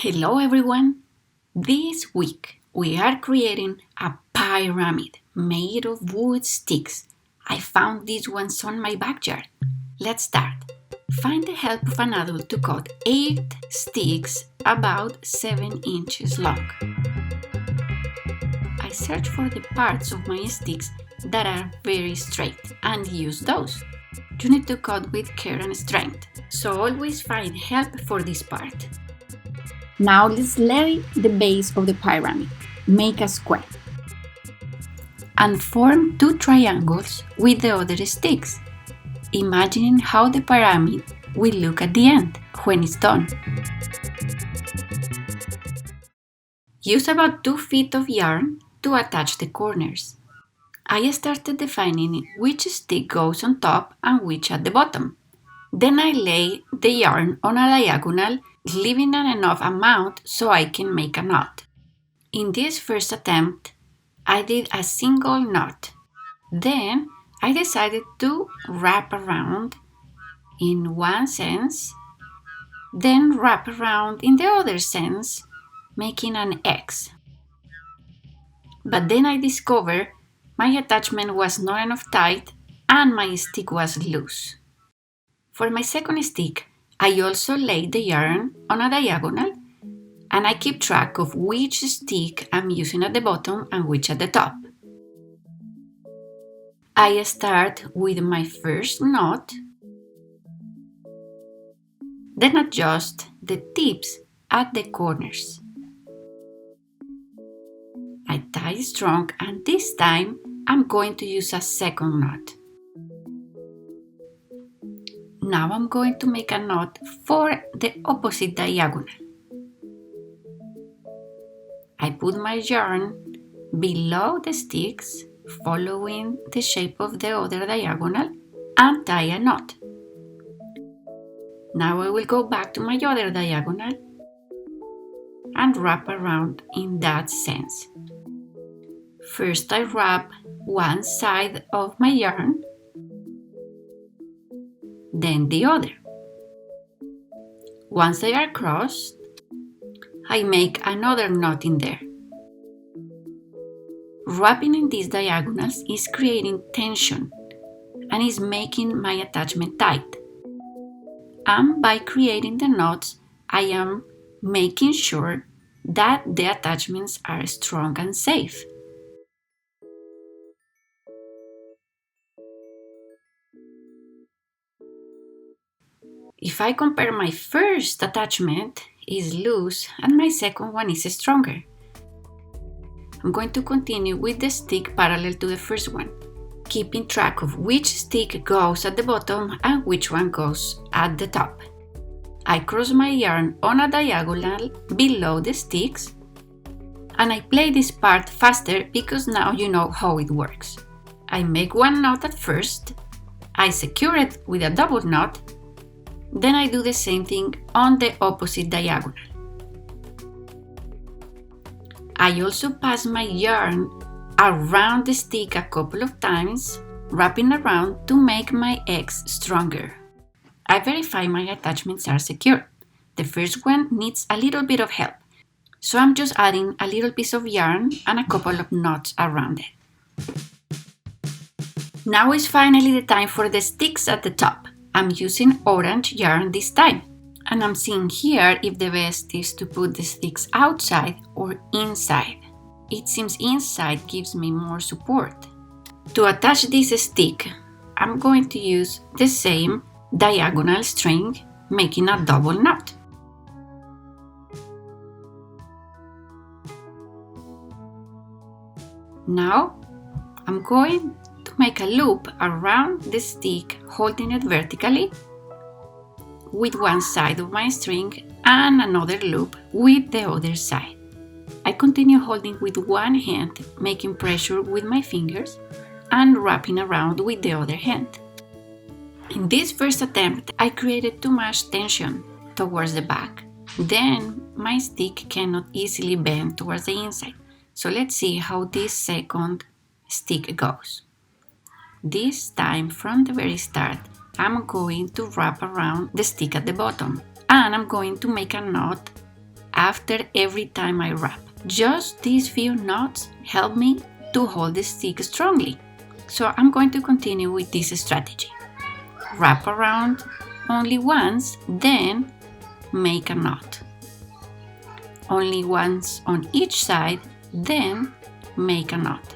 Hello everyone! This week we are creating a pyramid made of wood sticks. I found these ones on my backyard. Let's start. Find the help of an adult to cut 8 sticks about 7 inches long. I search for the parts of my sticks that are very straight and use those. You need to cut with care and strength, so always find help for this part. Now let's lay the base of the pyramid. Make a square. And form 2 triangles with the other sticks, imagining how the pyramid will look at the end when it's done. Use about 2 feet of yarn to attach the corners. I started defining which stick goes on top and which at the bottom. Then I lay the yarn on a diagonal, leaving enough amount so I can make a knot. In this first attempt, I did a single knot. Then I decided to wrap around in one sense, then wrap around in the other sense, making an X. But then I discovered my attachment was not enough tight and my stick was loose. For my second stick, I also laid the yarn on a diagonal and I keep track of which stick I'm using at the bottom and which at the top. I start with my first knot, then adjust the tips at the corners. I tie strong and this time I'm going to use a second knot. Now I'm going to make a knot for the opposite diagonal. I put my yarn below the sticks, following the shape of the other diagonal, and tie a knot. Now I will go back to my other diagonal and wrap around in that sense. First I wrap one side of my yarn, then the other. Once they are crossed, I make another knot in there. Wrapping in these diagonals is creating tension and is making my attachment tight. And by creating the knots, I am making sure that the attachments are strong and safe. If I compare, my first attachment is loose and my second one is stronger. I'm going to continue with the stick parallel to the first one, keeping track of which stick goes at the bottom and which one goes at the top. I cross my yarn on a diagonal below the sticks, and I play this part faster because now you know how it works. I make one knot at first, I secure it with a double knot, then I do the same thing on the opposite diagonal. I also pass my yarn around the stick a couple of times, wrapping around to make my X stronger. I verify my attachments are secure. The first one needs a little bit of help, so I'm just adding a little piece of yarn and a couple of knots around it. Now is finally the time for the sticks at the top. I'm using orange yarn this time, and I'm seeing here if the best is to put the sticks outside or inside. It seems inside gives me more support. To attach this stick, I'm going to use the same diagonal string, making a double knot. Now I'm going to make a loop around the stick, holding it vertically with one side of my string and another loop with the other side. I continue holding with one hand, making pressure with my fingers and wrapping around with the other hand. In this first attempt, I created too much tension towards the back. Then my stick cannot easily bend towards the inside. So let's see how this second stick goes. This time, from the very start, I'm going to wrap around the stick at the bottom, and I'm going to make a knot after every time I wrap. Just these few knots help me to hold the stick strongly. So I'm going to continue with this strategy. Wrap around only once, then make a knot. Only once on each side, then make a knot.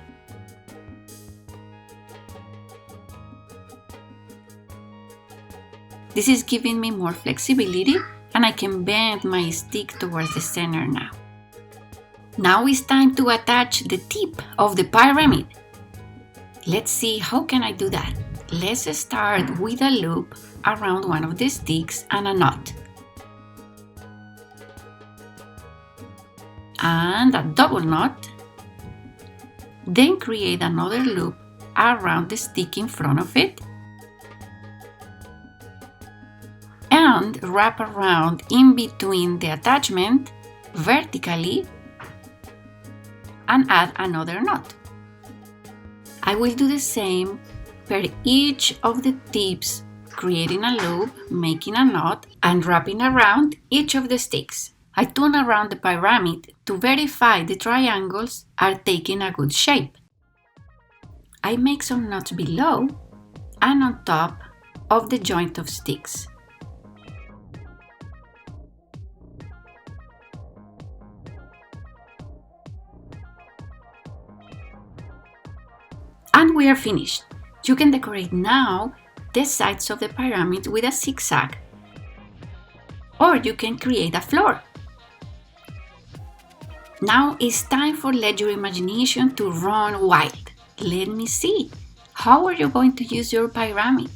This is giving me more flexibility and I can bend my stick towards the center now. Now it's time to attach the tip of the pyramid. Let's see how can I do that. Let's start with a loop around one of the sticks and a knot. And a double knot. Then create another loop around the stick in front of it. And wrap around in between the attachment vertically and add another knot. I will do the same per each of the tips, creating a loop, making a knot, and wrapping around each of the sticks. I turn around the pyramid to verify the triangles are taking a good shape. I make some knots below and on top of the joint of sticks. And we are finished. You can decorate now the sides of the pyramid with a zigzag, or you can create a floor. Now it's time for let your imagination to run wild. Let me see. How are you going to use your pyramid?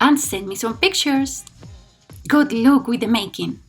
And send me some pictures. Good luck with the making.